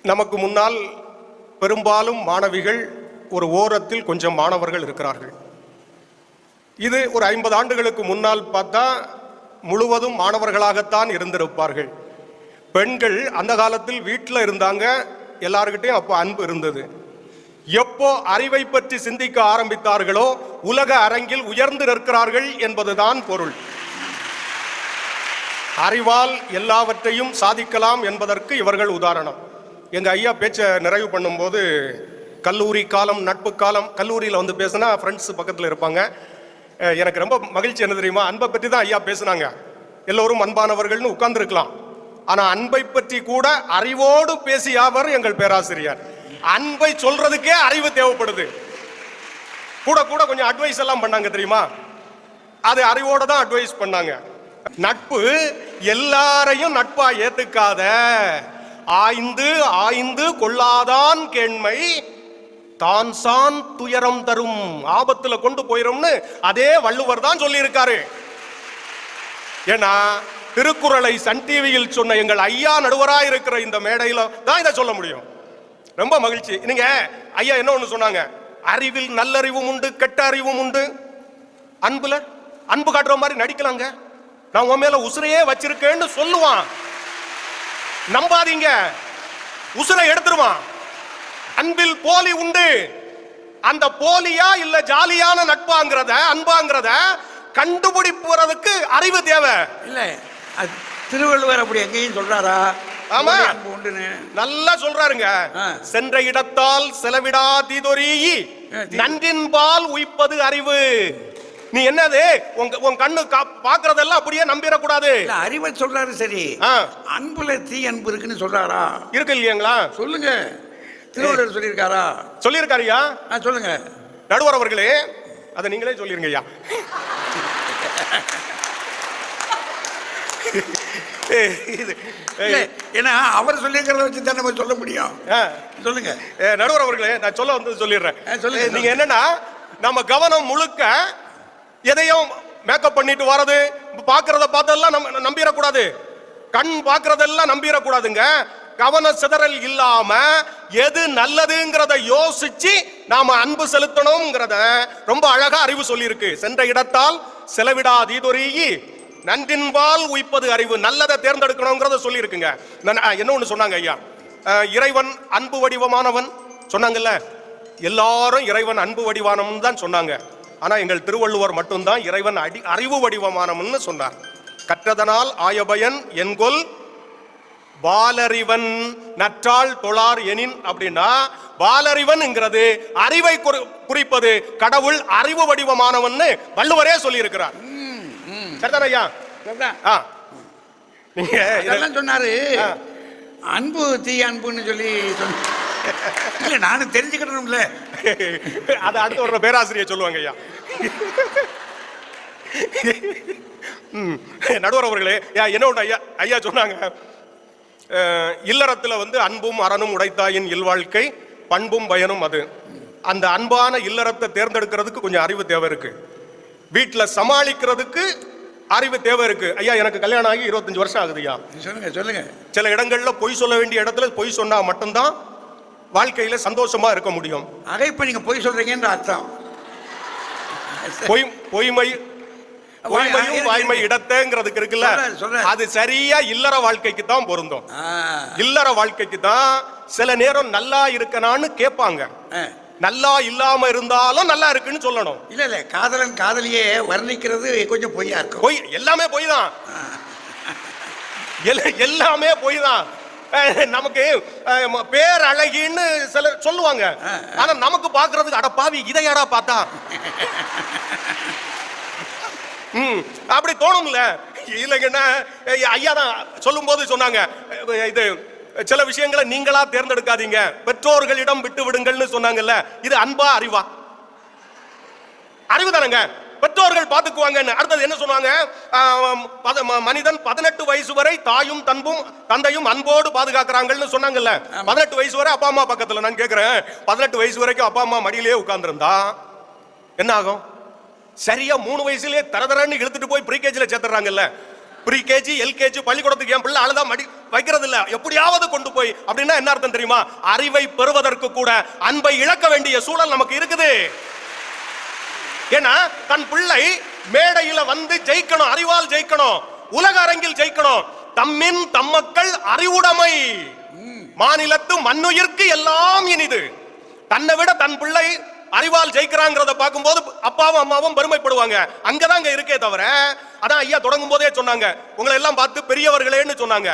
நமக்கு முன்னால் பெரும்பாலும் மாணவிகள், ஒரு ஓரத்தில் கொஞ்சம் மாணவர்கள் இருக்கிறார்கள். இது ஒரு 50 ஆண்டுகளுக்கு முன்னால் பார்த்தா முழுவதும் மாணவர்களாகத்தான் இருந்திருப்பார்கள். பெண்கள் அந்த காலத்தில் வீட்டில் இருந்தாங்க, எல்லாருக்கிட்டையும் அப்போ அன்பு இருந்தது. எப்போ அறிவை பற்றி சிந்திக்க ஆரம்பித்தார்களோ உலக அரங்கில் உயர்ந்து நிற்கிறார்கள் என்பதுதான் பொருள். அறிவால் எல்லாவற்றையும் சாதிக்கலாம் என்பதற்கு இவர்கள் உதாரணம். எங்க ஐயா பேச்ச நிறைவு பண்ணும்போது, கல்லூரி காலம், நட்பு காலம், கல்லூரியில் வந்து பேசினா ஃப்ரெண்ட்ஸ் பக்கத்தில் இருப்பாங்க. எனக்கு ரொம்ப மகிழ்ச்சி என்ன தெரியுமா, அன்பை பற்றி தான் ஐயா பேசுனாங்க. எல்லோரும் அன்பானவர்கள்னு உட்கார்ந்துருக்கலாம், ஆனா அன்பை பற்றி கூட அறிவோடு பேசியவர் எங்கள் பேராசிரியர். அன்பை சொல்றதுக்கே அறிவு தேவைப்படுது. கூட கூட கொஞ்சம் அட்வைஸ் எல்லாம் பண்ணாங்க தெரியுமா, அது அறிவோட தான் அட்வைஸ் பண்ணாங்க. நட்பு எல்லாரையும் நட்பா ஏத்துக்காத, ஆய்ந்து ஆய்ந்து கொள்ளாதான் கேண்மை தான் சான் துயரம் தரும், ஆபத்துல கொண்டு போயிடும்னு அதே வள்ளுவர் தான் சொல்லி இருக்காரு. ஏன்னா திருக்குறளை சன் டிவியில் சொன்ன எங்கள் ஐயா நடுவராக இருக்கிற இந்த மேடையில தான் இதை சொல்ல முடியும். ரொம்ப மகிழ்ச்சி. நீங்க ஐயா என்ன ஒண்ணு சொன்னாங்க, அறிவில் நல்லறிவும் உண்டு, கெட்ட அறிவும் உண்டு. அன்புல அன்பு காட்டுற மாதிரி நடிக்கலாங்க. நான் உன் மேல உசுரையே வச்சிருக்கேன்னு சொல்லுவான், நம்பாதீங்க, உசுரை எடுத்துருவான். அன்பில் போலி உண்டு. அந்த போலியா இல்ல ஜாலியான நட்பாங்கிறத, அன்பாங்கிறத கண்டுபிடிப்புறதுக்கு அறிவு தேவை. இல்ல திருவள்ளுவர் அப்படி எங்கேயும் சொல்றாரா? ஆமா, நல்லா சொல்றாருங்க. சென்ற இடத்தால் செலவிடா தீதொரி, நன்றின்பால் உய்ப்பது அறிவு. நீ என்னது உன் கண்ணு பாக்குறதெல்லாம் அப்படியே நம்பிடக்கூடாது. அறிவை சொல்றாரு சரி, அன்புல தீ அன்பு இருக்குன்னு சொல்றாரா? இருக்கு இல்லையாங்களா? சொல்லுங்க. திருவள்ளுவர் சொல்லியிருக்காரா? சொல்லியிருக்காருயா. சொல்லுங்க நடுவர் அவர்களே, அதை நீங்களே சொல்லிருங்க ஐயா. ஏன்னா அவர் சொல்லியிருக்கிறத வச்சு தான் நம்ம சொல்ல முடியும். சொல்லுங்க நடுவர் அவர்களே, நான் சொல்ல வந்தது சொல்லிடுறேன். நீங்க என்னன்னா, நம்ம கவனம் முழுக்க எதையும் மேக்கப் பண்ணிட்டு வர்றது, பாக்குறத பார்த்தெல்லாம் நம்பிடக்கூடாது. கண் பாக்குறதெல்லாம் நம்பிடக்கூடாதுங்க. கவன சிதறல் இல்லாம எது நல்லதுங்கிறத யோசிச்சு நாம அன்பு செலுத்தணும்ங்கிறத ரொம்ப அழகா அறிவு சொல்லி இருக்கு. சென்ற இடத்தால் செலவிடா தீதொரி, நன்றின்பால் உய்ப்பது அறிவு. நல்லதை தேர்ந்தெடுக்கணுங்கிறத சொல்லி இருக்குங்க. என்ன ஒண்ணு சொன்னாங்க ஐயா, இறைவன் அன்பு வடிவமானவன் சொன்னாங்கல்ல. எல்லாரும் இறைவன் அன்பு வடிவானவன் தான் சொன்னாங்க. ஆனா எங்கள் திருவள்ளுவர் மட்டும்தான் இறைவன் அறிவு வடிவமானவன் சொன்னார். கற்றதனால் ஆயபயன் என்கொல் பாலறிவன் நற்றாள் தொழார் எனின். அப்படின்னா பாலறிவன்ங்கிறது அறிவை குறிப்பது, கடவுள் அறிவு வடிவமானவன் வள்ளுவரே சொல்லி இருக்கிறார். சரிதான ஐயா? நீங்க இதெல்லாம் சொன்னாரு. அன்பு தீ அன்புன்னு சொல்லி இல்ல, நானும் தெரிஞ்சுக்கணும்ல. அதை அடுத்து வர்ற பேராசிரியர் சொல்லுவாங்க ஐயா. நடுவர் அவர்களே, என்ன ஒண்ணு ஐயா ஐயா சொன்னாங்க, இல்லறத்துல வந்து அன்பும் அறனும் உடைத்தாயின் இல்வாழ்க்கை, பண்பும் பயனும் அது. அந்த அன்பான இல்லறத்தை தேர்ந்தெடுக்கிறதுக்கு கொஞ்சம் அறிவு தேவை இருக்கு. வீட்டுல சமாளிக்கிறதுக்கு அறிவு தேவை இருக்கு. ஐயா, எனக்கு கல்யாணம் ஆகி 25 வருஷம் ஆகுது ஐயா. சொல்லுங்க சொல்லுங்க. சில இடங்கள்ல பொய் சொல்ல வேண்டிய இடத்துல பொய் சொன்னா மட்டும்தான் வாழ்க்கையில சந்தோஷமா இருக்க முடியும். ஆக இப்ப நீங்க பொய் சொல்றீங்கன்ற அர்த்தம். பொய்மையும் வாய்மை இடத்தைங்கிறதுக்கு இருக்குல்ல, அது சரியா இல்லற வாழ்க்கைக்கு தான் பொருந்தும். இல்லற வாழ்க்கைக்கு தான் சில நேரம் நல்லா இருக்கனான்னு கேட்பாங்க, நல்லா இல்லாம இருந்தாலும் நல்லா இருக்குன்னு சொல்லணும். இல்ல இல்ல, காதலன் காதலியே வர்ணிக்கிறது கொஞ்சம் பொய்யா இருக்கும். பொய், எல்லாமே பொய் தான். எல்லாமே பொய் தான். நமக்கு பேரழகின்னு சிலர் சொல்லுவாங்க, ஆனா நமக்கு பாக்குறதுக்கு அட பாவி இதையாடா பார்த்தா அப்படி தோணும்ல. இல்லைங்கன்னா ஐயா தான் சொல்லும் போது சொன்னாங்க, இது சில விஷயங்களை நீங்களா தேர்ந்தெடுக்காதீங்க, பெற்றோர்களிடம் விட்டு விடுங்கள்னு சொன்னாங்கல்ல. இது அன்பா அறிவா? அறிவு தானங்க, பெற்றோர்கள் பாத்துக்குவாங்க. அடுத்தது என்ன சொன்னாங்க, மனிதன் 18 வயசு வரை தாயும் தந்தையும் அன்போடு பாதுகாக்கிறாங்கன்னு சொன்னாங்கல்ல. 18 வயசு வரை அப்பா அம்மா பக்கத்துல. நான் கேட்கிறேன், 18 வயசு வரைக்கும் அப்பா அம்மா மடியிலேயே உட்கார்ந்துருந்தா என்ன ஆகும்? சரியா 3 வயசுலயே தரதரன்னு இழுத்துட்டு போய் ப்ரீகேஜில சேர்த்துறாங்கல்ல. ப்ரீகேஜி எல்கேஜி பள்ளிக்கூடத்துக்கு என் பிள்ளை அழுதா வைக்கிறது இல்ல, எப்படியாவது கொண்டு போய். அப்படின்னா என்ன அர்த்தம் தெரியுமா? அறிவை பெறுவதற்கு கூட அன்பை இழக்க வேண்டிய சூழல் நமக்கு இருக்குது. ஏன்னா தன் பிள்ளை மேடையில வந்து ஜெயிக்கணும், அறிவால் ஜெயிக்கணும், உலக அரங்கில் ஜெயிக்கணும். தம்மின் தம்மக்கள் அறிவுடைமை, மாநிலத்து மண்ணுயிர்க்கு எல்லாம் இனிது. தன்னை விட தன் பிள்ளை அறிவால் ஜெயிக்கிறாங்கிறத பார்க்கும்போது அப்பாவும் அம்மாவும் பெருமைப்படுவாங்க. அங்கதான் இருக்கே தவிர, அதான் ஐயா தொடங்கும் போதே சொன்னாங்க, உங்களை எல்லாம் பார்த்து பெரியவர்களேன்னு சொன்னாங்க.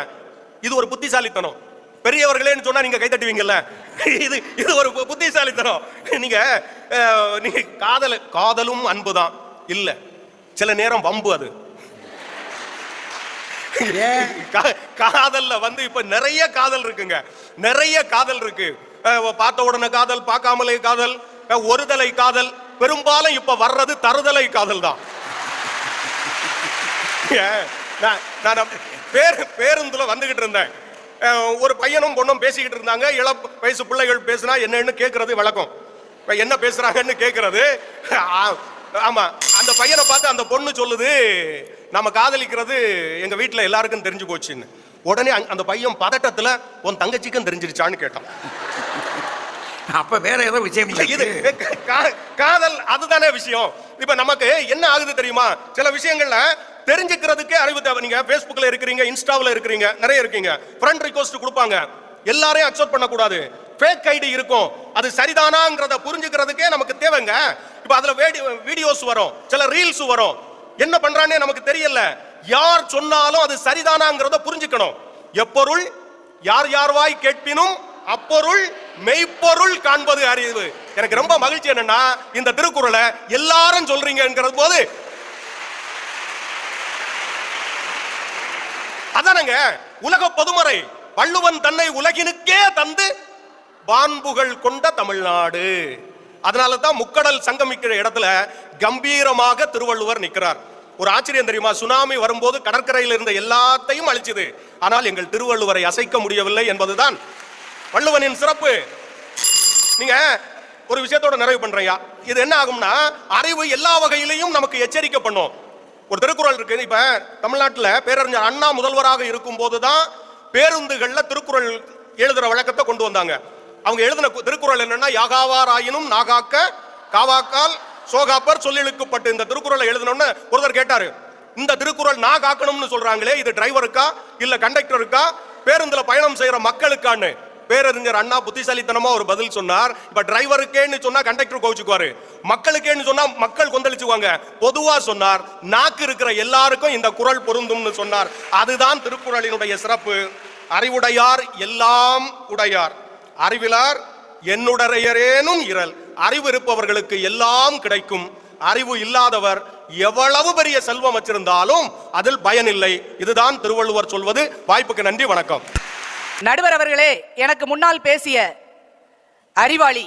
இது ஒரு புத்திசாலித்தனம். பெரியவர்களேன்னு சொன்னா நீங்க கை தட்டுவீங்கல்ல, இது ஒரு புத்திசாலித்தனம். நீங்க காதலும் அன்புதான் இல்ல, சில நேரம் வம்பு. அது காதல்ல வந்து இப்ப நிறைய காதல் இருக்குங்க, நிறைய காதல் இருக்கு. பார்த்த உடனே காதல், பார்க்காமலே காதல், ஒருதலை காதல். பெரும்பாலும் இப்ப வர்றது தருதலை காதல் தான். நான் பேருந்துல வந்துகிட்டு இருந்தேன், ஒரு பையனும் பொண்ணும் பேசிக்கிட்டு இருந்தாங்க. இளம் வயசு பிள்ளைகள் பேசினா என்னன்னு கேட்கறது வழக்கம், என்ன பேசுறாங்கன்னு கேட்கறது. ஆமா, அந்த பையனை பார்த்து அந்த பொண்ணு சொல்லுது, நம்ம காதலிக்கிறது எங்க வீட்டுல எல்லாருக்கும் தெரிஞ்சு போச்சுன்னு. உடனே அந்த பையன் பதட்டத்துல, உன் தங்கச்சிக்கும் தெரிஞ்சிருச்சான்னு கேட்டான். அப்ப வேற ஏதோ விஷயம் இது காதல், அதுதானே விஷயம். இப்ப நமக்கு என்ன ஆகுது தெரியுமா? சில விஷயங்கள்ல தெரிஞ்சுக்கிறதுக்கே அறிவு தேவை. நீங்க Facebookல இருக்கிறீங்க, இன்ஸ்டாவில் இருக்கிறீங்க, நிறைய இருக்கீங்க, ஃப்ரெண்ட் ரிக்வெஸ்ட் கொடுப்பாங்க, எல்லாரையும் அக்செப்ட் பண்ணக்கூடாது. ஃபேக் ஐடி இருக்கும், அது சரிதானாங்கிறத புரிஞ்சுக்கிறதுக்கே நமக்கு தேவைங்க. இப்ப அதுல வீடியோஸ் வரும், சில ரீல்ஸ் வரும், என்ன பண்றானே நமக்கு தெரியல. யார் சொன்னாலும் அது சரிதானாங்கிறத புரிஞ்சுக்கணும். எப்பொருள் யார் யார்வாய் கேட்பினும் அப்பொருள் மெய்ப்பொருள் காண்பது அறிவு. எனக்கு ரொம்ப மகிழ்ச்சி என்னன்னா, இந்த திருக்குறளை எல்லாரும் சொல்றீங்கிற போது அதானங்க உலக பொதுமறை. வள்ளுவன் தன்னை உலகினுக்கே தந்து வான்புகள் கொண்ட தமிழ்நாடு. அதனால தான் முக்கடல் சங்கமிக்கிற இடத்துல கம்பீரமாக திருவள்ளுவர் நிற்கிறார். ஒரு ஆச்சரியம் தெரியுமா? சுனாமி வரும்போது கடற்கரையில் இருந்த எல்லாத்தையும் அழிச்சது, ஆனால் எங்கள் திருவள்ளுவரை அசைக்க முடியவில்லை என்பதுதான் வள்ளுவனின் சிறப்பு. நீங்க ஒரு விஷயத்தோட நிறைவு பண்றீங்க, இது என்ன ஆகும்னா, அறிவு எல்லா வகையிலையும் நமக்கு எச்சரிக்கை பண்ணும். ஒரு திருக்குறள் இருக்கு. இப்ப தமிழ்நாட்டில் பேரறிஞர் அண்ணா முதல்வராக இருக்கும் போதுதான் பேருந்துகள்ல திருக்குறள் எழுதுற வழக்கத்தை கொண்டு வந்தாங்க. அவங்க எழுதின திருக்குறள் என்னன்னா, யாகாவார் ஆயினும் நாகாக்க காவாக்கால் சோகாப்பர் சொல்லிழுக்கப்பட்டு. இந்த திருக்குறளை எழுதணும்னு ஒருத்தர் கேட்டாரு, இந்த திருக்குறள் நான் காக்கணும்னு சொல்றாங்களே, இது டிரைவருக்கா இல்ல கண்டக்டருக்கா, பேருந்துல பயணம் செய்யற மக்களுக்கான்னு. பேரறிஞர் அண்ணா புத்திசாலித்தனமா ஒரு பதில் சொன்னார். இப்ப டிரைவருக்கேன்னு சொன்னா கண்டக்டர் கோவிச்சுக்குவாரு, மக்களுக்கேன்னு சொன்னா மக்கள் கொந்தளிச்சுவாங்க. பொதுவா சொன்னார், நாக்கு இருக்கிற எல்லாருக்கும் இந்த குறள் பொருந்தும்னு சொன்னார். அதுதான் திருக்குறளினுடைய சிறப்பு. அறிவுடையார் எல்லாம் உடையார், அறிவிலார் என்னுடையரேனும் இரல். அறிவு இருப்பவர்களுக்கு எல்லாம் கிடைக்கும், அறிவு இல்லாதவர் எவ்வளவு பெரிய செல்வம் வச்சிருந்தாலும் அதில் பயனில்லை. இதுதான் திருவள்ளுவர் சொல்வது. வாய்ப்புக்கு நன்றி, வணக்கம். நடுவர் அவர்களே, எனக்கு முன்னால் பேசிய அறிவாளி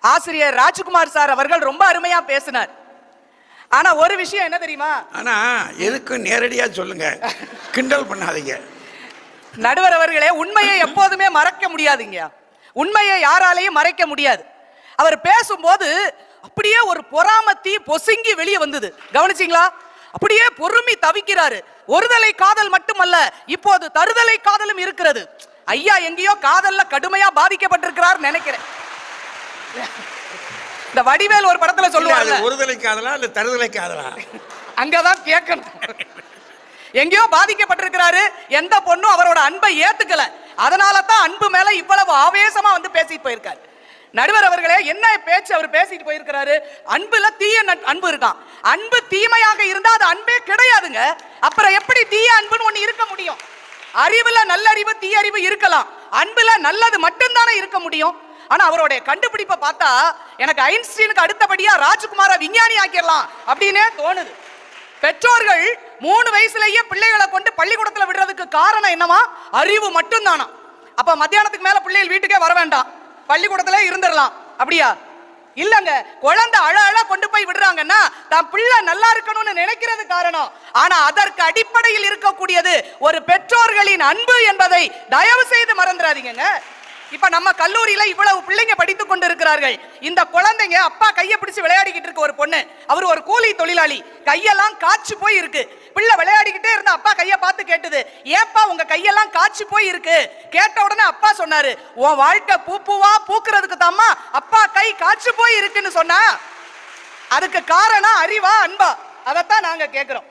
ஆசிரியர் ராஜ்குமார் சார் அவர்கள் ரொம்ப அருமையா பேசினார். ஆனா ஒரு விஷயம் என்ன தெரியுமா? ஆனா எதுக்கு நேரடியா சொல்லுங்க, கிண்டல் பண்ணாதீங்க. நடுவர் அவர்களே, உண்மையை எப்போதுமே மறைக்க முடியாதுங்க, உண்மையை யாராலையும் மறைக்க முடியாது. அவர் பேசும்போது அப்படியே ஒரு பொறாமத்தி பொசுங்கி வெளியே வந்தது, கவனிச்சிங்களா? அப்படியே பொறுமை தவிக்கிறாரு. ஒருதலை காதல் மட்டுமல்ல, இப்போது தருதலை காதலும் இருக்கிறது. ஐயா எங்கேயோ காதல்ல கடுமையா பாதிக்கப்பட்டிருக்கிறார் நினைக்கிறேன். இந்த வடிவேல் ஒரு படத்துல சொல்லுவாங்க, ஒருதலை காதலா இல்ல தருதலை காதலா, அங்கதான் கேட்கணும். எங்கேயோ பாதிக்கப்பட்டிருக்கிறாரு. எந்த பொண்ணும் அவரோட அன்பை ஏத்துக்கல, அதனால தான் அன்பு மேல இவ்வளவு ஆவேசமா வந்து பேசிட்டு போயிருக்காரு. நடுவர் அவர்களே, என்ன பேச்சு அவர் பேசிட்டு போயிருக்கிறாரு? அன்புல தீய அன்பு இருக்கான். அன்பு தீமையாக இருந்தா அது அன்பே கிடையாதுங்க. அப்புறம் எப்படி தீய அன்புன்னு ஒண்ணு இருக்க முடியும்? அறிவுல நல்லறிவு தீய அறிவு இருக்கலாம், அன்புல நல்லது மட்டும்தானே இருக்க முடியும். ஆனா அவருடைய கண்டுபிடிப்பை பார்த்தா எனக்கு ஐன்ஸ்டீனுக்கு அடுத்தபடியா ராஜ்குமார விஞ்ஞானி ஆக்கிடலாம் அப்படின்னே தோணுது. பெற்றோர்கள் 3 வயசுலயே பிள்ளைகளை கொண்டு பள்ளிக்கூடத்துல விடுறதுக்கு காரணம் என்னமா? அறிவு மட்டும்தானா? அப்ப மத்தியானத்துக்கு மேல பிள்ளைகள் வீட்டுக்கே வர வேண்டாம், பள்ளிக்கூடத்துல இருந்துடலாம், அப்படியா? இல்லங்க, குழந்தை அழ அழ கொண்டு போய் விடுறாங்கன்னா தான் பிள்ளை நல்லா இருக்கணும்னு நினைக்கிறது காரணம். ஆனா அதற்கு அடிப்படையில் இருக்கக்கூடியது ஒரு பெற்றோர்களின் அன்பு என்பதை தயவு செய்து மறந்துடாதீங்க. இப்ப நம்ம கல்லூரியில இவ்வளவு பிள்ளைங்க படித்துக் கொண்டிருக்கிறார்கள். இந்த குழந்தைங்க அப்பா கையை பிடிச்சு விளையாடிக்கிட்டு இருக்கு. ஒரு பொண்ணு, அவர் ஒரு கூலி தொழிலாளி, கையெல்லாம் காய்ச்சி போய் இருக்கு. பிள்ளை விளையாடிக்கிட்டே இருந்த அப்பா கையை பார்த்து கேட்டது, ஏப்பா உங்க கையெல்லாம் காய்ச்சி போய் இருக்கு? கேட்ட உடனே அப்பா சொன்னாரு, உன் வாழ்க்கை பூ பூவா பூக்குறதுக்கு தாம்மா அப்பா கை காய்ச்சி போய் இருக்குன்னு சொன்னா. அதுக்கு காரணம் அறிவா அன்பா? அதைத்தான் நாங்க கேட்கிறோம்.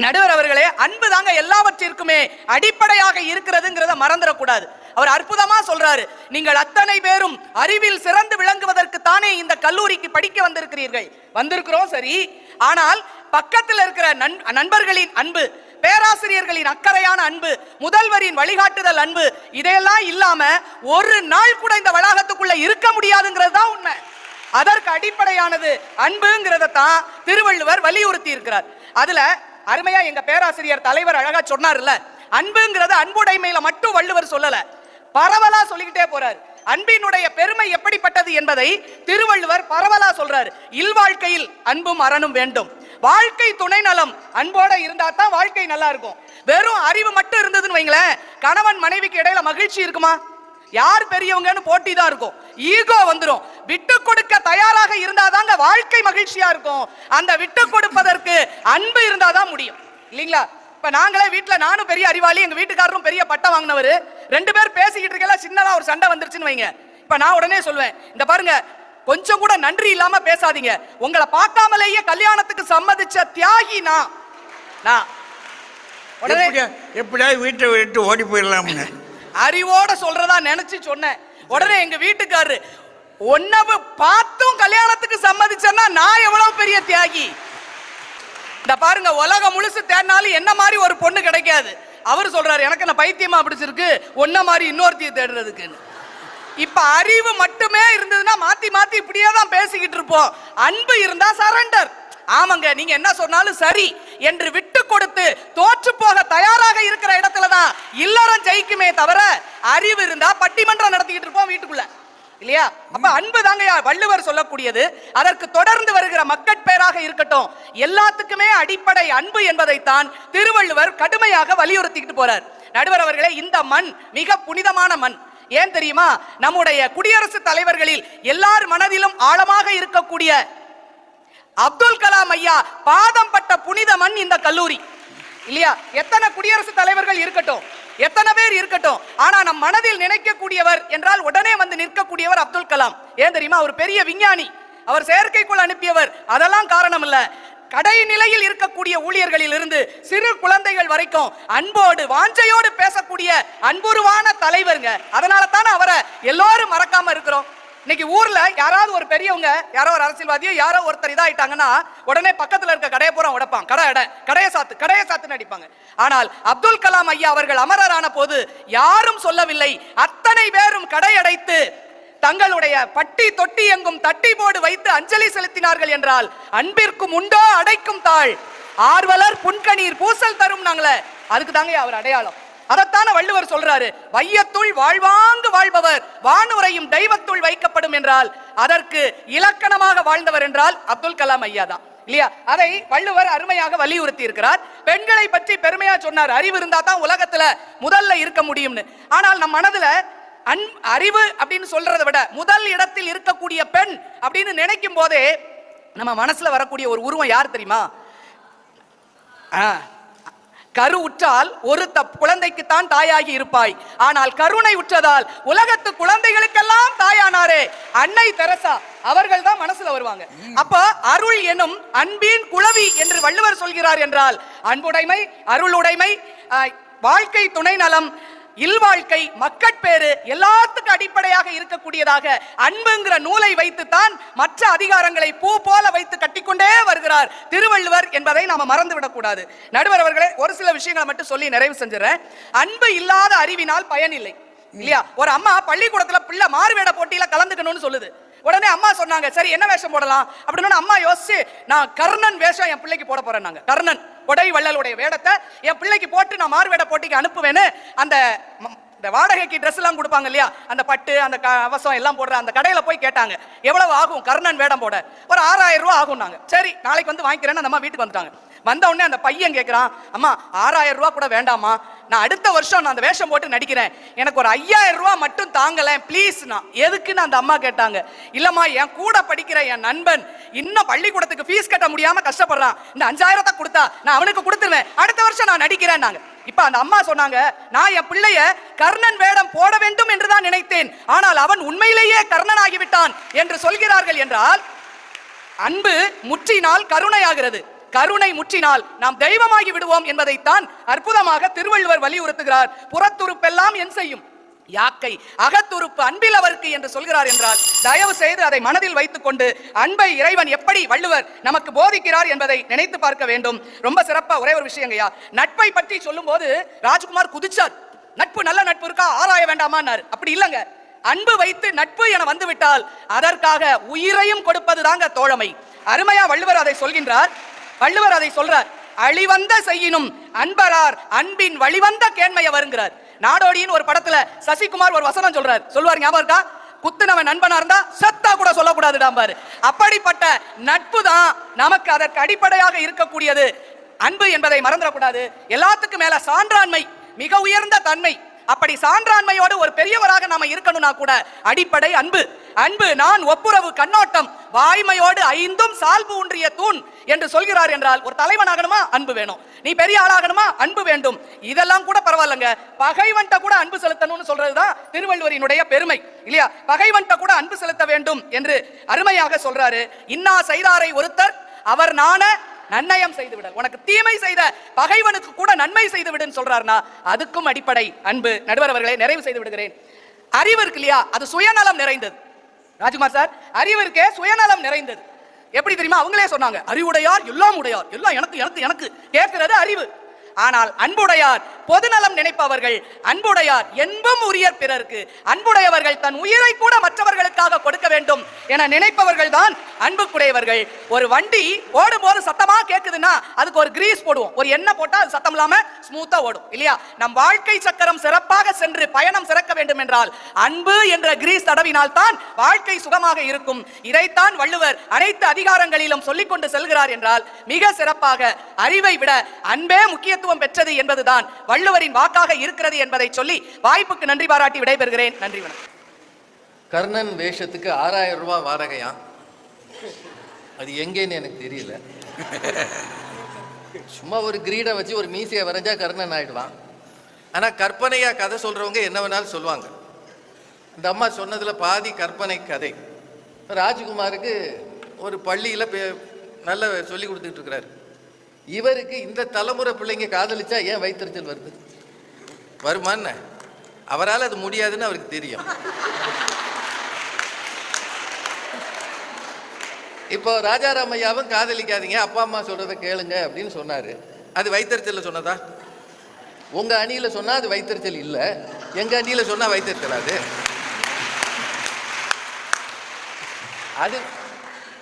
நடுவர் அவர்களே, அன்பு தாங்க எல்லாவற்றிற்குமே அடிப்படையாக இருக்கிறதுங்கிறத மறந்துடக்கூடாது. அவர் அற்புதமா சொல்றாரு, நீங்கள் அத்தனை பேரும் அறிவில் சிறந்து விளங்குவதற்கு தானே இந்த கல்லூரிக்கு படிக்க வந்திருக்கிறீர்கள். வந்திருக்கிறோம் சரி, ஆனால் பக்கத்தில் இருக்கிற நண்பர்களின் அன்பு, பேராசிரியர்களின் அக்கறையான அன்பு, முதல்வரின் வழிகாட்டுதல் அன்பு, இதையெல்லாம் இல்லாம ஒரு நாள் கூட இந்த வளாகத்துக்குள்ள இருக்க முடியாதுங்கிறது தான் உண்மை. அதற்கு அடிப்படையானது அன்புங்கிறத தான் திருவள்ளுவர் வலியுறுத்தி இருக்கிறார். அதுல அருமையா எங்க பேராசிரியர் தலைவர் அழகா சொன்னார்ல, அன்புங்கிறது அன்புடைமையில மட்டும் வள்ளுவர் சொல்லல, பரவலா சொல்லிக்கிட்டே போறாரு. அன்பினுடைய பெருமை எப்படிப்பட்டது என்பதை திருவள்ளுவர் பரவலா சொல்றாரு. இல்வாழ்க்கையில் அன்பும் அறனும் வேண்டும். வாழ்க்கை துணை நலம் அன்போட இருந்தா தான் வாழ்க்கை நல்லா இருக்கும். வெறும் அறிவு மட்டும் இருந்ததுன்னு வைங்களேன், கணவன் மனைவிக்கு இடையில மகிழ்ச்சி இருக்குமா? யார் பெரியவங்கன்னு போட்டி தான் இருக்கும், ஈகோ வந்துடும். விட்டு கொடுக்க தயாராக இருந்தாதாங்க வாழ்க்கை மகிழ்ச்சியா இருக்கும். அந்த விட்டு கொடுப்பதற்கு அன்பு இருந்தாதான் முடியும், இல்லீங்களா? இப்ப நாங்களே வீட்டுல, நானும் பெரிய அறிவாளி, எங்க வீட்டுக்காரரும் பெரிய பட்டம் வாங்கினவர், ரெண்டு பேர் பேசிக்கிட்டு இருக்கல, சின்னதா ஒரு சண்டை வந்துருச்சுன்னு வைங்க, இப்ப நான் உடனே சொல்வேன், இந்த பாருங்க கொஞ்சம் கூட நன்றி இல்லாம பேசாதீங்க, உங்களை பார்க்காமலேயே கல்யாணத்துக்கு சம்மதிச்ச தியாகி நான். உடனே எப்படியாவது வீட்டை விட்டு ஓடி போயிடலாம்னு அறிவோட சொல்றதா நினைச்சு சொன்னேன். உடனே எங்க வீட்டுக்காரரு, ஒன்னவு பார்த்தும் கல்யாணத்துக்கு சம்மதிச்சேன்னா நான் எவ்வளவு பெரிய தியாகி. இந்த பாருங்க, உலகம் முழுசு தேடினாலும் என்ன மாதிரி ஒரு பொண்ணு கிடைக்காது. அவர் சொல்றாரு, எனக்கு என்ன பைத்தியமா பிடிச்சிருக்கு ஒன்ன மாதிரி இன்னொருத்தியை தேடுறதுக்குன்னு. இப்ப அறிவு மட்டுமே இருந்ததுன்னா மாத்தி மாத்தி இப்படியே தான் பேசிக்கிட்டு இருப்போம். அன்பு இருந்தா சரண்டர், ஆமாங்க நீங்க என்ன சொன்னாலும் சரி என்று விட்டு கொடுத்து தோற்று போக தயாராக இருக்கிற இடத்துலதான் இல்லறம் ஜெயிக்குமே தவிர, அறிவு இருந்தா பட்டிமன்றம் நடத்திக்கிட்டு இருப்போம் வீட்டுக்குள்ள, இல்லையா? அப்ப அன்பு தாங்க வள்ளுவர் சொல்லக்கூடியது. அதற்கு தொடர்ந்து வருகிற மக்கட்பேராக இருக்கட்டும், எல்லாத்துக்குமே அடிப்படை அன்பு என்பதைத்தான் திருவள்ளுவர் கடுமையாக வலியுறுத்திக்கிட்டு போறார். நடுவர் அவர்களே, இந்த மண் மிக புனிதமான மண். ஏன் தெரியுமா? நம்முடைய குடியரசுத் தலைவர்களில் எல்லார் மனதிலும் ஆழமாக இருக்கக்கூடிய அப்துல் கலாம் ஐயா பாதம் பட்ட புனித மண் இந்த கல்லூரி, இல்லையா? எத்தனை குடியரசுத் தலைவர்கள் இருக்கட்டும், எத்தனை பேர் இருக்கட்டும், ஆனா நம் மனதில் நினைக்கக்கூடியவர் என்றால் உடனே வந்து நிற்கக்கூடியவர் அப்துல் கலாம். ஏன் தெரியுமா? அவர் பெரிய விஞ்ஞானி, அவர் செயற்கைக்குள் அனுப்பியவர். அதெல்லாம் காரணம் இல்ல, கடைநிலையில் இருக்கக்கூடிய ஊழியர்களில் இருந்து சிறு குழந்தைகள் வரைக்கும் அன்போடு வாஞ்சையோடு பேசக்கூடிய அன்புருவான தலைவருங்க. அதனால தானே அவரை எல்லாரும் மறக்காம இருக்கிறோம். இன்னைக்கு ஊர்ல யாராவது ஒரு பெரியவங்க, யாரோ ஒரு அரசியல்வாதியோ யாரோ ஒருத்தர் இதாயிட்டாங்கன்னா உடனே பக்கத்துல இருக்க கடையை பூரா உடைப்பாங்க, கடையை சாத்துன்னு அடிப்பாங்க. ஆனால் அப்துல் கலாம் ஐயா அவர்கள் அமரரான போது யாரும் சொல்லவில்லை, அத்தனை பேரும் கடையடைத்து தங்களுடைய பட்டி தொட்டி எங்கும் தட்டி போடு வைத்து அஞ்சலி செலுத்தினார்கள் என்றால் அன்பிற்கும் உண்டோ அடைக்கும் தாழ், ஆர்வலர் புன்கணீர் பூசல் தரும் நாங்களே, அதுக்கு தாங்க அவர் அடையாளம். அதத்தான வள்ளுவர் சொல்றாரு, வையத்துள் வாழ்வாங்கு வாழ்பவர் வானுரையும் தெய்வத்துள் வைக்கப்படும் என்றால் அதற்கு இலக்கணமாக வாழ்ந்தவர் என்றால் அப்துல் கலாம் ஐயா தான், இல்லையா? அதை வள்ளுவர் அருமையாக வலியுறுத்தி இருக்கிறார். பெண்களை பற்றி பெருமையா சொன்னார், அறிவு இருந்தா தான் உலகத்துல முதல்ல இருக்க முடியும்னு. ஆனால் நம் மனதுல அறிவு அப்படின்னு சொல்றதை விட முதல் இடத்தில் இருக்கக்கூடிய பெண் அப்படின்னு நினைக்கும் போதே நம்ம மனசுல வரக்கூடிய ஒரு உருவம் யார் தெரியுமா? கரு உற்றால் ஒரு குழந்தைக்குத்தான் தாயாகி இருப்பாய், ஆனால் கருணை உற்றதால் உலகத்து குழந்தைகளுக்கெல்லாம் தாயானாரே அன்னை தெரசா, அவர்கள் தான் மனசுல வருவாங்க. அப்ப அருள் எனும் அன்பின் குளவி என்று வள்ளுவர் சொல்கிறார் என்றால் அன்புடைமை, அருளுடைமை, வாழ்க்கை துணை நலம், இல்வாழ்க்கை, மக்கட்பேறு எல்லாத்துக்கும் அடிப்படையாக இருக்கக்கூடியதாக அன்புங்கிற நூலை வைத்துத்தான் மற்ற அதிகாரங்களை பூ போல வைத்து கட்டிக்கொண்டே வருகிறார் திருவள்ளுவர் என்பதை நாம மறந்துவிடக் கூடாது. நடுவர் அவர்களே, ஒரு சில விஷயங்களை மட்டும் சொல்லி நிறைவு செஞ்சுறேன். அன்பு இல்லாத அறிவினால் பயன் இல்லை, இல்லையா? ஒரு அம்மா பள்ளிக்கூடத்துல பிள்ளை மாறுவேட போட்டியில கலந்துக்கணும்னு சொல்லுது. உடனே அம்மா சொன்னாங்க, சரி என்ன வேஷம் போடலாம் அப்படின்னு. அம்மா யோசிச்சு, நான் கர்ணன் வேஷம் என் பிள்ளைக்கு போட போறேன். கர்ணன் கொடை வள்ளலுடைய வேடத்தை என் பிள்ளைக்கு போட்டு நான் மாறுவேட போட்டிக்கு அனுப்புவேன்னு அந்த வாடகைக்கு ட்ரெஸ் எல்லாம் கொடுப்பாங்க இல்லையா, அந்த பட்டு அந்த கவசம் எல்லாம் போடுற அந்த கடையில போய் கேட்டாங்க, எவ்வளவு ஆகும் கர்ணன் வேடம் போட? ஒரு 6000 ரூபாய் ஆகும். நாங்க சரி நாளைக்கு வந்து வாங்கிக்கிறேன்னு அந்த அம்மா வீட்டுக்கு வந்துட்டாங்க. வந்த உடனே அந்த பையன் கேட்கிறான், அம்மா 6000 ரூபாய் கூட வேண்டாமா, நான் அடுத்த வருஷம் நான் அந்த வேஷம் போட்டு நடிக்கிறேன், எனக்கு ஒரு 5000 ரூபாய் மட்டும் தாங்கலேன் ப்ளீஸ்னா. எதுக்குன்னு அந்த அம்மா கேட்டாங்க. இல்லம்மா, என் கூட படிக்கிற என் நண்பன் இன்னும் பள்ளிக்கூடத்துக்கு ஃபீஸ் கட்ட முடியாம கஷ்டப்படுறான், இந்த 5000 கொடுத்தா நான் அவனுக்கு கொடுத்துருவேன், அடுத்த வருஷம் நான் நடிக்கிறேன்னாங்க. இப்ப அந்த அம்மா சொன்னாங்க, நான் என் பிள்ளைய கர்ணன் வேடம் போட வேண்டும் என்றுதான் நினைத்தேன், ஆனால் அவன் உண்மையிலேயே கர்ணன் ஆகிவிட்டான் என்று சொல்கிறார்கள் என்றால், அன்பு முற்றினால் கருணையாகிறது, கருணை முற்றினால் நாம் தெய்வமாகி விடுவோம் என்பதைத்தான் அற்புதமாக திருவள்ளுவர் வலியுறுத்துகிறார். புறத்துறுப்பெல்லாம் என் செய்யும் யாக்கை அகத்துறுப்பு அன்பில் அவருக்கு என்று சொல்கிறார் என்றால், தயவு செய்து அதை மனதில் வைத்துக் கொண்டு அன்பை இறைவன் எப்படி வள்ளுவர் நமக்கு போதிக்கிறார் என்பதை நினைத்து பார்க்க வேண்டும். ரொம்ப சிறப்பா ஒரே ஒரு விஷயங்கய்யா, நட்பை பற்றி சொல்லும் போது ராஜ்குமார் குதிச்சார். நட்பு நல்ல நட்பு இருக்கா, ஆராய வேண்டாமான்னாரு. அப்படி இல்லங்க, அன்பு வைத்து நட்பு என வந்து விட்டால் அதற்காக உயிரையும் கொடுப்பது தாங்க தோழமை. அருமையா வள்ளுவர் அதை சொல்கின்றார். வள்ளுவர் அதை சொல்றார், அழிவந்த செய்யினும் அன்பரார் அன்பின் வழிவந்த கேண்மைய வருங்கிறார். நாடோடியின் ஒரு படத்துல சசிகுமார் ஒரு வசனம் சொல்றார், சொல்வார் ஞாபகம் இருக்கா, குத்துனவன் நண்பனா இருந்தா சத்தா கூட சொல்லக்கூடாதுடா பாரு. அப்படிப்பட்ட நட்பு தான் நமக்கு அதற்கு அடிப்படையாக இருக்கக்கூடியது. அன்பு என்பதை மறந்துடக்கூடாது. எல்லாத்துக்கும் மேல சான்றாண்மை மிக உயர்ந்த தன்மை. அப்படி சான்றாண்மையோடு ஒரு பெரியவராக நாம இருக்கணும்னா கூட அடிப்படை அன்பு. அன்பு நான் ஒப்புரவு கண்ணோட்டம் வாய்மையோடு ஐந்தும் சால்பு ஒன்றிய தூண் என்று சொல்கிறார் என்றால், ஒரு தலைவன் ஆகணுமா அன்பு வேணும், நீ பெரிய ஆளாகணுமா அன்பு வேண்டும். இதெல்லாம் கூட பரவாயில்லைங்க, பகைவன்ட்ட கூட அன்பு செலுத்தணும்னு சொல்றதுதான் திருவள்ளுவரினுடைய பெருமை இல்லையா. பகைவன்ட்ட கூட அன்பு செலுத்த வேண்டும் என்று அருமையாக சொல்றாரு. இன்னா செய்தாரை ஒருத்தர் அவர் நாண நன்னயம் செய்து விட, உனக்கு தீமை செய்த பகைவனுக்கு கூட நன்மை செய்து விடுன்னு சொல்றாருன்னா அதுக்கும் அடிப்படை அன்பு. நடுவர் அவர்களே, நிறைவு செய்து விடுகிறேன். அறிவு இருக்கு இல்லையா, அது சுயநலம் நிறைந்தது. ராஜ்குமார் சார், அறிவு இருக்கே சுயநலம் நிறைந்தது. எப்படி தெரியுமா, அவங்களே சொன்னாங்க, அறிவுடையார் எல்லாம் உடையார், எல்லாம் எனக்கு எனக்கு எனக்கு கேட்கிறது அறிவு. ஆனால் அன்புடையார் பொதுநலம் நினைப்பவர்கள், அன்புடையார் என்பும் உரியர் பிறருக்கு, அன்புடையவர்கள் தன் உயிரை கூட மற்றவர்களுக்காக கொடுக்க வேண்டும் என நினைப்பவர்கள் தான் அன்புக்குடையவர்கள். ஒரு வண்டி ஓடும் போது சத்தமா கேக்குதுன்னா அதுக்கு ஒரு கிரீஸ் போடுவோம், ஒரு எண்ணெய் போட்டா அது சத்தம் இல்லாம ஸ்மூத்தா ஓடும் இல்லையா. நம் வாழ்க்கை சக்கரம் சிறப்பாக சென்று பயணம் சிறக்க வேண்டும் என்றால் அன்பு என்ற கிரீஸ் தடவினால் தான் வாழ்க்கை சுகமாக இருக்கும். இதைத்தான் வள்ளுவர் அனைத்து அதிகாரங்களிலும் சொல்லிக் கொண்டு செல்கிறார் என்றால், மிக சிறப்பாக அறிவை விட அன்பே முக்கியத்துவம் பெற்றது என்பதுதான் வள்ளுவரின் வாக்காக இருக்கிறது என்பதை சொல்லி வாய்ப்புக்கு நன்றி பாராட்டி விடைபெறுகிறேன். நன்றி, வணக்கம். கர்ணன் வேஷத்துக்கு 6000 ரூபாய் வாடகையா, அது எங்கேன்னு எனக்கு தெரியல. சும்மா ஒரு கிரீடை வச்சு ஒரு மீசையை வரைஞ்சா கர்ணன் ஆயிடுவான். ஆனால் கற்பனையா கதை சொல்றவங்க என்ன வேணாலும் சொல்லுவாங்க. இந்த அம்மா சொன்னதுல பாதி கற்பனை கதை. ராஜ்குமாருக்கு ஒரு பள்ளியில நல்ல சொல்லி கொடுத்துட்டு இருக்கிறாரு. இவருக்கு இந்த தலைமுறை பிள்ளைங்க காதலிச்சா ஏன் வயிற்றுச்சல் வருது? வருமான்னு அவரால் அது முடியாதுன்னு அவருக்கு தெரியும். இப்போ ராஜாராமையாவும் காதலிக்காதீங்க, அப்பா அம்மா சொல்றதை கேளுங்க அப்படின்னு சொன்னாரு. அது வயிற்றுச்சல் சொன்னதா? உங்க அணியில சொன்னா அது வயிற்றுச்சல் இல்லை, எங்க அணியில சொன்னா வயிற்றுச்சல். அது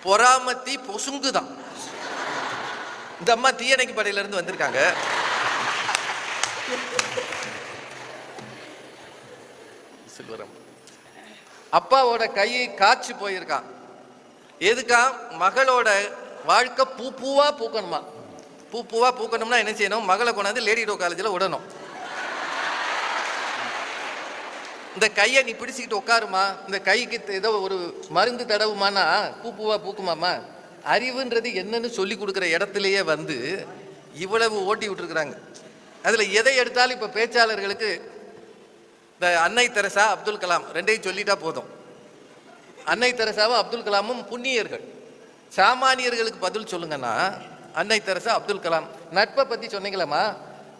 பொறாமத்தி பொசுங்குதான். இந்த அம்மா தீயணைக்கு படையில இருந்து வந்திருக்காங்க. அப்பாவோட கை காய்ச்சி போயிருக்கான். எதுக்கா? மகளோட வாழ்க்கை பூவா பூக்கணுமா. பூவா பூக்கணும்னா என்ன செய்யணும்? மகளை கொண்டாந்து லேடி டோ காலேஜில் விடணும். இந்த கையை நீ பிடிச்சிக்கிட்டு உட்காருமா, இந்த கைக்கு ஏதோ ஒரு மருந்து தடவுமானா பூவா பூக்குமாமா. அறிவுன்றது என்னன்னு சொல்லி கொடுக்குற இடத்துலையே வந்து இவ்வளவு ஓட்டி விட்டுருக்குறாங்க. அதில் எதை எடுத்தாலும் இப்போ பேச்சாளர்களுக்கு இந்த அன்னை தெரசா, அப்துல் கலாம் ரெண்டையும் சொல்லிட்டா போதும். அன்னை தெரசாவும் அப்துல் கலாமும் புண்ணியர்கள். சாமானியர்களுக்கு பதில் சொல்லுங்கன்னா அன்னை தெரசா, அப்துல் கலாம். நட்பை பற்றி சொன்னீங்களம்மா,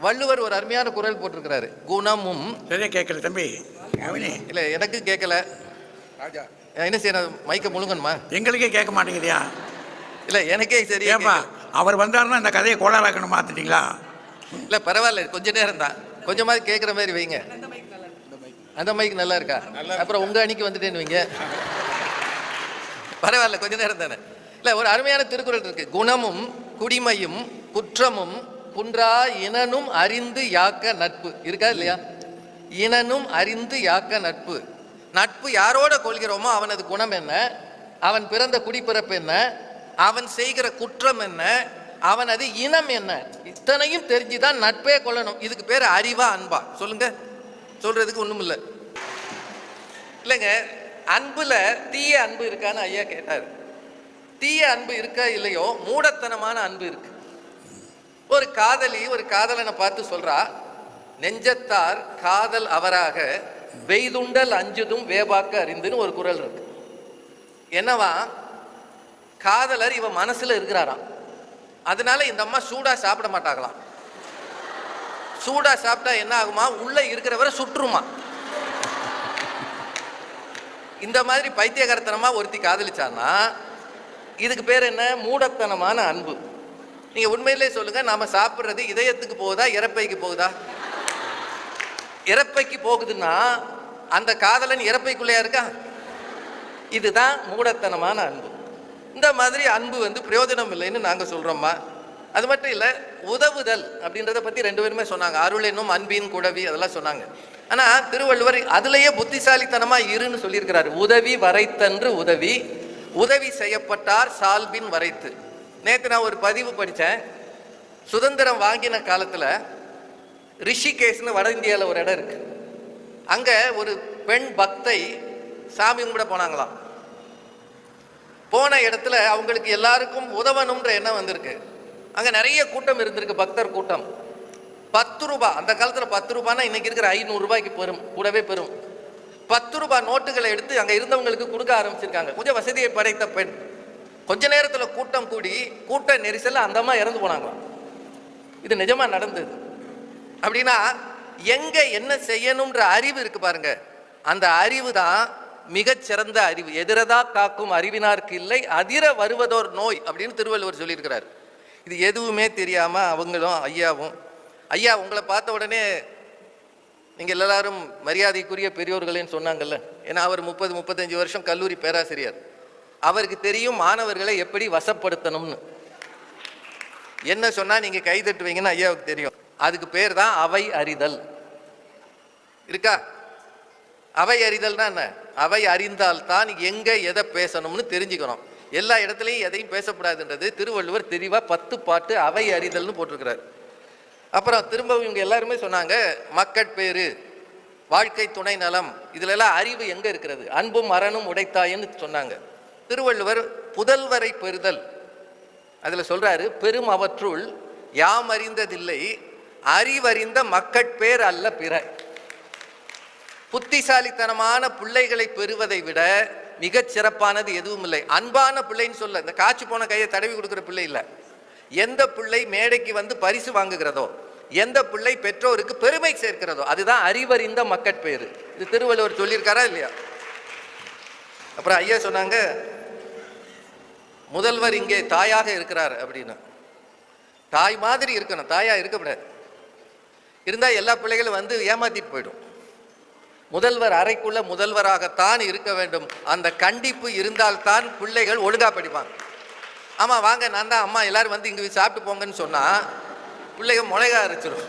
வள்ளுவர் ஒரு அருமையான குரல் போட்டிருக்கிறாரு. குணமும் கேட்கல தம்பி, இல்லை எனக்கு கேட்கல. ராஜா என்ன செய்யணும்? மைக்க முழுங்கணுமா? எங்களுக்கே கேட்க மாட்டேங்குதியா? இல்லை எனக்கே சரி. அவர் வந்தாருன்னா இந்த கதையை கோளாறாக்கணும் பார்த்துட்டீங்களா? இல்லை பரவாயில்ல, கொஞ்ச நேரம் தான், கொஞ்சமாவது கேட்குற மாதிரி வைங்க. அந்த மைக் நல்லா இருக்கா? அப்புறம் உங்க அணிக்கு வந்துட்டேன்னு வைங்க. பரவாயில்ல, கொஞ்ச நேரம் தானே. இல்லை, ஒரு அருமையான திருக்குறள் இருக்கு. குணமும் குடிமையும் குற்றமும் குன்றா இனனும் அறிந்து யாக்க நட்பு இருக்கா இல்லையா? இனனும் அறிந்து யாக்க நட்பு. நட்பு யாரோட கொள்கிறோமோ அவனது குணம் என்ன, அவன் பிறந்த குடிப்பிறப்பு என்ன, அவன் செய்கிற குற்றம் என்ன, அவனது இனம் என்ன, இத்தனையும் தெரிஞ்சுதான் நட்பே கொள்ளணும். இதுக்கு பேர் அறிவா அன்பா? சொல்லுங்க. சொல்றதுக்கு ஒண்ணும் இல்லை. இல்லைங்க, அன்புல தீய அன்பு இருக்கான்னு ஐயா கேட்டார். தீய அன்பு இருக்கா இல்லையோ, மூடத்தனமான அன்பு இருக்கு. ஒரு காதலி ஒரு காதலனை பார்த்து சொல்றா, நெஞ்சத்தார் காதல் அவராக வெய்துண்டல் அஞ்சுதும் வேபாக்க அறிந்துன்னு ஒரு குறள் இருக்கு. என்னவா, காதலர் இவ மனசுல இருக்கிறாராம், அதனால இந்த அம்மா சூடா சாப்பிட மாட்டாங்களாம். சூடா சாப்பிட்டா என்ன ஆகுமா, உள்ள இருக்கிறவரை சுற்றுமா. இந்த மாதிரி பைத்தியகாரத்தனமா ஒருத்தி காதலிச்சான்னா இதுக்கு பேர் என்ன, மூடத்தனமான அன்பு. நீங்க உண்மையிலே சொல்லுங்க, நாம சாப்பிட்றது இதயத்துக்கு போகுதா இறப்பைக்கு போகுதா? இறப்பைக்கு போகுதுன்னா அந்த காதலன் இறப்பைக்குள்ளையா இருக்கா? இதுதான் மூடத்தனமான அன்பு. இந்த மாதிரி அன்பு பிரயோஜனம் இல்லைன்னு நாங்க சொல்றோம்மா. அது மட்டும் இல்ல, உதவுதல் அப்படின்றத பத்தி ரெண்டு பேருமே சொன்னாங்க. அருள் என்னும் அன்பின் குடவி அதெல்லாம் சொன்னாங்க. ஆனா திருவள்ளுவர் அதுலயே புத்திசாலித்தனமா இருன்னு சொல்லியிருக்கிறாரு. உதவி வரைத்தன்று உதவி, உதவி செய்யப்பட்டார் சால்பின் வரைத்து. நேற்று நான் ஒரு பதிவு படித்தேன். சுதந்திரம் வாங்கின காலத்துல ரிஷிகேஷ்னு வட இந்தியாவில் ஒரு இடம் இருக்கு. அங்க ஒரு பெண் பக்தை சாமி கும்பிட போனாங்களாம். போன இடத்துல அவங்களுக்கு எல்லாருக்கும் உதவணுன்ற எண்ணம் வந்திருக்கு. அங்க நிறைய கூட்டம் இருந்திருக்கு, பக்தர் கூட்டம். 10 ரூபாய், அந்த காலத்துல 10 ரூபாய்னா இன்னைக்கு இருக்கிற 500 ரூபாய்க்கு பெரும், கூடவே பெரும். 10 ரூபாய் நோட்டுகளை எடுத்து அங்க இருந்தவங்களுக்கு கொடுக்க ஆரம்பிச்சிருக்காங்க. கொஞ்சம் வசதியை படைத்த பெண். கொஞ்ச நேரத்துல கூட்டம் கூடி கூட்ட நெரிசல்ல அந்த அம்மா இறந்து போனாங்களாம். இது நிஜமா நடந்தது. அப்படின்னா எங்க என்ன செய்யணும்ன்ற அறிவு இருக்கு பாருங்க, அந்த அறிவு தான் மிகச்சிறந்த அறிவு. எதிரதா காக்கும் அறிவினார்க்கு இல்லை, அதிர வருவதோர் நோய் அப்படின்னு திருவள்ளுவர் சொல்லியிருக்கிறார். இது எதுவுமே தெரியாம அவங்களும் ஐயாவும், ஐயா உங்களை பார்த்த உடனே நீங்க எல்லாரும் மரியாதைக்குரிய பெரியோர்களேன்னு சொன்னாங்கல்ல. ஏன்னா அவர் 30-35 வருஷம் கல்லூரி பேராசிரியர். அவருக்கு தெரியும் மாணவர்களை எப்படி வசப்படுத்தணும்னு. என்ன சொன்னா நீங்க கை தட்டுவீங்கன்னு ஐயாவுக்கு தெரியும். அதுக்கு பேர் தான் அவை அறிதல். இருக்கா? அவை அறிதல்னா என்ன? அவை அறிந்தால்தான் எங்க எதை பேசணும்னு தெரிஞ்சுக்கணும். எல்லா இடத்துலையும் எதையும் பேசக்கூடாதுன்றது திருவள்ளுவர் தெளிவா 10 பாட்டு அவை அறிதல்னு போட்டிருக்கிறார். அப்புறம் திரும்ப இவங்க எல்லாருமே சொன்னாங்க, மக்கட்பேறு, வாழ்க்கை துணை நலம், இதுல எல்லாம் அறிவு எங்க இருக்கிறது? அன்பும் அறனும் உடைத்தாயன்னு சொன்னாங்க. திருவள்ளுவர் புதல்வரை பெறுதல் அதுல சொல்றாரு, பெரும் அவற்றுள் யாம் அறிந்ததில்லை அறிவறிந்த மக்கட்பேர் அல்ல பிற. புத்திசாலித்தனமான பிள்ளைகளை பெறுவதை விட மிகச் சிறப்பானது எதுவும் இல்லை. அன்பான பிள்ளைன்னு சொல்ல, இந்த காய்ச்சி போன கையை தடவி கொடுக்குற பிள்ளை இல்லை. எந்த பிள்ளை மேடைக்கு பரிசு வாங்குகிறதோ, எந்த பிள்ளை பெற்றோருக்கு பெருமை சேர்க்கிறதோ, அதுதான் அறிவறிந்த மக்கட்பேறு. இது திருவள்ளுவர் சொல்லியிருக்காரா இல்லையா? அப்புறம் ஐயா சொன்னாங்க, முதல்வர் இங்கே தாயாக இருக்கிறார் அப்படின்னு. தாய் மாதிரி இருக்கணும், தாயா இருக்கக்கூடாது. இருந்தா எல்லா பிள்ளைகளும் ஏமாத்திட்டு போயிடும். முதல்வர் அறைக்குள்ள முதல்வராகத்தான் இருக்க வேண்டும். அந்த கண்டிப்பு இருந்தால்தான் பிள்ளைகள் ஒழுங்கா படிப்பாங்க. ஆமா வாங்க நான் தான் அம்மா எல்லாரும் இங்க சாப்பிட்டு போங்கன்னு சொன்னா பிள்ளைகள் முளைக அரைச்சிடும்.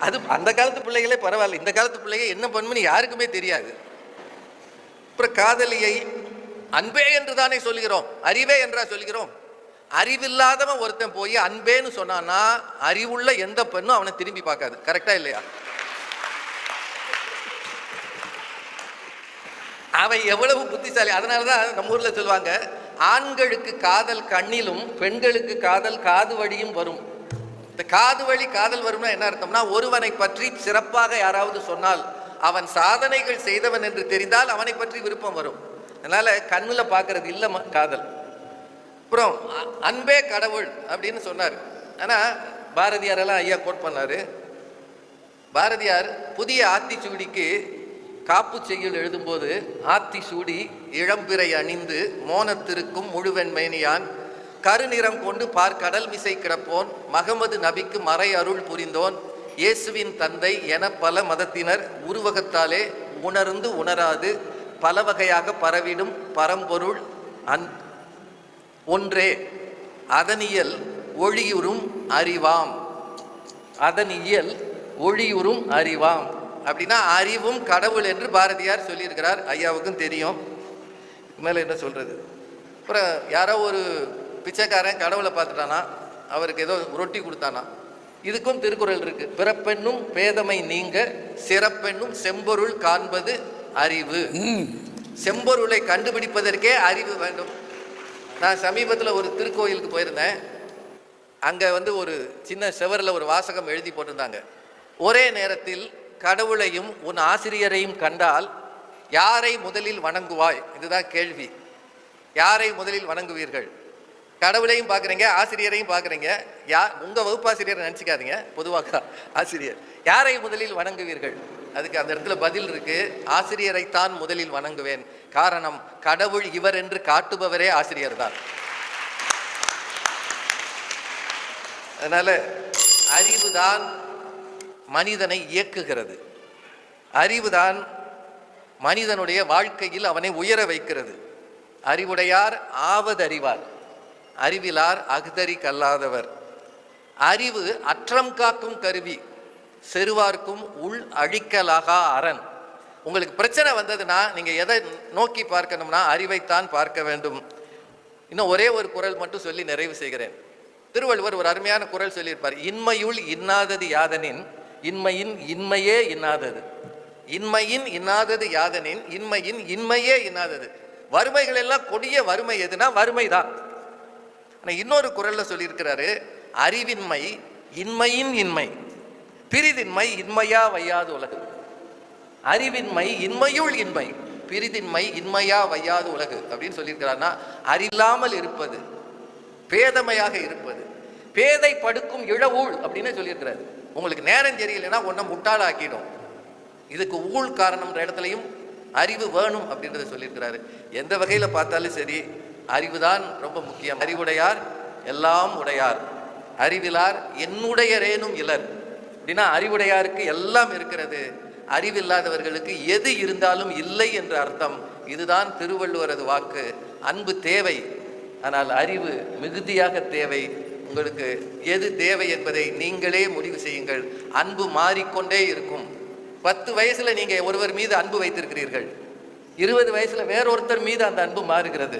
அது அந்த காலத்து பிள்ளைகளே பரவாயில்ல, இந்த காலத்து பிள்ளைகள் என்ன பண்ணுன்னு யாருக்குமே தெரியாது. அப்புறம் காதலியை அன்பே என்று தானே சொல்லுகிறோம், அறிவே என்றா சொல்லுகிறோம். அறிவில்லாதவன் ஒருத்தன் போய் அன்பேன்னு சொன்னான்னா அறிவுள்ள எந்த பெண்ணும் அவனை திரும்பி பார்க்காது. கரெக்டா இல்லையா? அவன் எவ்வளவு புத்திசாலி. அதனாலதான் நம்ம ஊர்ல சொல்லுவாங்க, ஆண்களுக்கு காதல் கண்ணிலும் பெண்களுக்கு காதல் காது வழியும் வரும். இந்த காது வழி காதல் வரும்னா என்ன அர்த்தம்னா, ஒருவனை பற்றி சிறப்பாக யாராவது சொன்னால், அவன் சாதனைகள் செய்தவன் என்று தெரிந்தால் அவனை பற்றி விருப்பம் வரும். அதனால கண்ணுல பார்க்கறது இல்ல காதல். அப்புறம் அன்பே கடவுள் அப்படின்னு சொன்னார். ஆனா பாரதியாரெல்லாம் ஐயா கோட் பண்ணாரு. பாரதியார் புதிய ஆத்திச்சூடிக்கு காப்பு செய்யுள் எழுதும்போது, ஆத்தி சூடி இளம்பிறை அணிந்து மோனத்திருக்கும் முழுவெண்மேனியான் கருநிறம் கொண்டு பார்க்கடல் மிசை கிடப்போன் மகமது நபிக்கு மறை அருள் புரிந்தோன் இயேசுவின் தந்தை என பல மதத்தினர் உருவகத்தாலே உணர்ந்து உணராது பல வகையாக பரவிடும் பரம்பொருள் ஒன்றே அதனியல் ஒளியுறும் அறிவாம். அதனியல் ஒளியுறும் அறிவாம் அப்படின்னா அறிவும் கடவுள் என்று பாரதியார் சொல்லியிருக்கிறார். ஐயாவுக்கும் தெரியும். மேலே என்ன சொல்றது? அப்புறம் யாரோ ஒரு பிச்சைக்காரன் கடவுளை பார்த்துட்டானா, அவருக்கு ஏதோ ரொட்டி கொடுத்தானா. இதுக்கும் திருக்குறள் இருக்கு. பிறப்பெண்ணும் பேதமை நீங்க சிறப்பெண்ணும் செம்பொருள் காண்பது அறிவு. செம்பொருளை கண்டுபிடிப்பதற்கே அறிவு வேண்டும். நான் சமீபத்தில் ஒரு திருக்கோயிலுக்கு போயிருந்தேன். அங்கே ஒரு சின்ன செவரில் ஒரு வாசகம் எழுதி போட்டிருந்தாங்க. ஒரே நேரத்தில் கடவுளையும் உன் ஆசிரியரையும் கண்டால் யாரை முதலில் வணங்குவாய்? இதுதான் கேள்வி. யாரை முதலில் வணங்குவீர்கள்? கடவுளையும் பார்க்குறீங்க, ஆசிரியரையும் பார்க்குறீங்க. உங்கள் வகுப்பாசிரியரை நினச்சிக்காதீங்க, பொதுவாக ஆசிரியர். யாரை முதலில் வணங்குவீர்கள்? அதுக்கு அந்த இடத்துல பதில் இருக்கு. ஆசிரியரைத்தான் முதலில் வணங்குவேன். காரணம், கடவுள் இவர் என்று காட்டுபவரே ஆசிரியர் தான். அதனால அறிவுதான் மனிதனை இயக்குகிறது. அறிவுதான் மனிதனுடைய வாழ்க்கையில் அவனை உயர வைக்கிறது. அறிவுடையார் ஆவதறிவார், அறிவிலார் அகுதறி கல்லாதவர். அறிவு அற்றம் காக்கும் கருவி, செருவார்க்கும் உள் அழிக்கலாகா அரண். உங்களுக்கு பிரச்சனை வந்ததுன்னா நீங்க எதை நோக்கி பார்க்கணும்னா அறிவைத்தான் பார்க்க வேண்டும். இன்னும் ஒரே ஒரு குறள் மட்டும் சொல்லி நிறைவு செய்கிறேன். திருவள்ளுவர் ஒரு அருமையான குறள் சொல்லியிருப்பார். இன்மையுள் இன்னாதது யாதனின் இன்மையின் இன்மையே இன்னாதது. இன்மையின் இன்னாதது யாதனின் இன்மையின் இன்மையே இன்னாதது. வறுமைகள் எல்லாம் கொடிய வறுமை எதுனா வறுமைதான். ஆனால் இன்னொரு குறள்ல சொல்லியிருக்கிறாரு, அறிவின்மை இன்மையின் இன்மை பிரிதின்மை இன்மையா வையாது உலகு. அறிவின்மை இன்மையுள் இன்மை பிரிதின்மை இன்மையா வையாது உலகு அப்படின்னு சொல்லியிருக்கிறாருன்னா, அறிவில்லாமல் இருப்பது, பேதமையாக இருப்பது, பேதை படுக்கும் இழவூழ் அப்படின்னு சொல்லியிருக்கிறாரு. உங்களுக்கு நேரம் தெரியலைன்னா ஒன்றை முட்டாளாக்கிடும். இதுக்கு ஊழ் காரணம்ன்ற இடத்துலையும் அறிவு வேணும் அப்படின்றத சொல்லியிருக்கிறாரு. எந்த வகையில் பார்த்தாலும் சரி, அறிவுதான் ரொம்ப முக்கியம். அறிவுடையார் எல்லாம் உடையார், அறிவிலார் என்னுடையரேனும் இலர். அப்படின்னா அறிவுடையாருக்கு எல்லாம் இருக்கிறது, அறிவில்லாதவர்களுக்கு எது இருந்தாலும் இல்லை என்ற அர்த்தம். இதுதான் திருவள்ளுவரது வாக்கு. அன்பு தேவை, ஆனால் அறிவு மிகுதியாக தேவை. உங்களுக்கு எது தேவை என்பதை நீங்களே முடிவு செய்யுங்கள். அன்பு மாறிக்கொண்டே இருக்கும். 10 வயசுல நீங்க ஒருவர் மீது அன்பு வைத்திருக்கிறீர்கள், 20 வயசுல வேறொருத்தர் மீது அந்த அன்பு மாறுகிறது,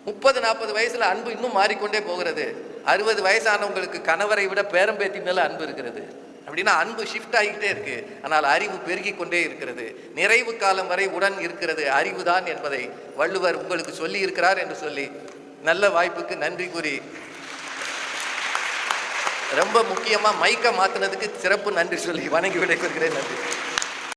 30-40 வயசுல அன்பு இன்னும் மாறிக்கொண்டே போகிறது, 60 வயசானவங்களுக்கு கணவரை விட பேரம்பேத்தி மேல அன்பு இருக்கிறது. அப்படின்னா அன்பு ஷிஃப்ட் ஆகிக்கிட்டே இருக்கு. ஆனால் அறிவு பெருகி கொண்டே இருக்கிறது. நிறைவு காலம் வரை உடன் இருக்கிறது அறிவுதான் என்பதை வள்ளுவர் உங்களுக்கு சொல்லி இருக்கிறார் என்று சொல்லி நல்ல வாய்ப்புக்கு நன்றி கூறி, ரொம்ப முக்கியமா மைக்க மாத்தினதுக்கு சிறப்பு நன்றி சொல்லி வணங்கி விடைபெறுகிறேன். நன்றி.